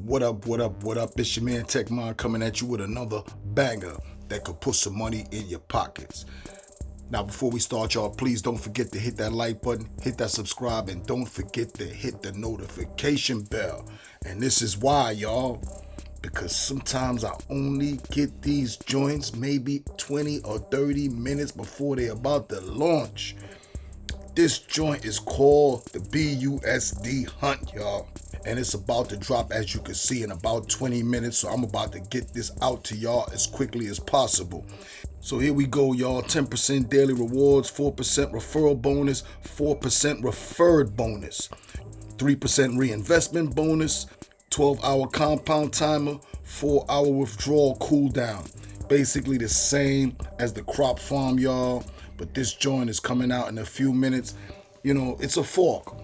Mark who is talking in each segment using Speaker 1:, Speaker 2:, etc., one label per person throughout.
Speaker 1: What up, what up, what up? It's your man TechMind coming at you with another banger that could put some money in your pockets. Now, before we start, y'all, please don't forget to hit that like button, hit that subscribe, and don't forget to hit the notification bell. And this is why, y'all, because sometimes I only get these joints maybe 20 or 30 minutes before they're about to launch. This joint is called the BUSD Hunt, y'all. And it's about to drop, as you can see, in about 20 minutes. So I'm about to get this out to y'all as quickly as possible. So here we go, y'all. 10% daily rewards, 4% referral bonus, 4% referred bonus, 3% reinvestment bonus, 12-hour compound timer, 4-hour withdrawal cooldown. Basically the same as the crop farm, y'all. But this joint is coming out in a few minutes. You know, it's a fork.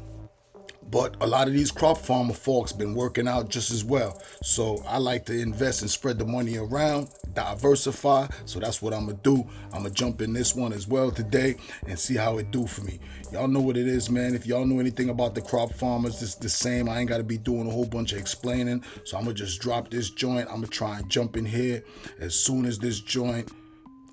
Speaker 1: But a lot of these crop farmer forks been working out just as well. So I like to invest and spread the money around, diversify. So that's what I'm going to do. I'm going to jump in this one as well today and see how it do for me. Y'all know what it is, man. If y'all know anything about the crop farmers, it's the same. I ain't got to be doing a whole bunch of explaining. So I'm going to just drop this joint. I'm going to try and jump in here as soon as this joint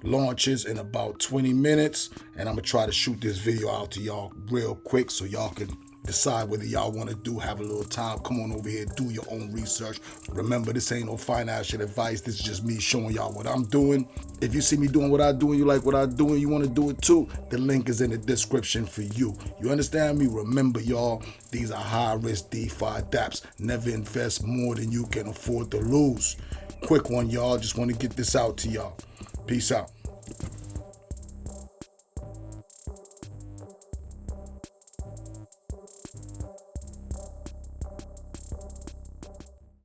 Speaker 1: launches in about 20 minutes. And I'm going to try to shoot this video out to y'all real quick so y'all can decide whether y'all want to have a little time. Come on over here, do your own research. Remember, this ain't no financial advice. This is just me showing y'all what I'm doing. If you see me doing what I do and you like what I do and you want to do it too, the link is in the description for you. You understand me? Remember, y'all, these are high-risk DeFi dApps. Never invest more than you can afford to lose. Quick one, y'all. Just want to get this out to y'all. Peace out.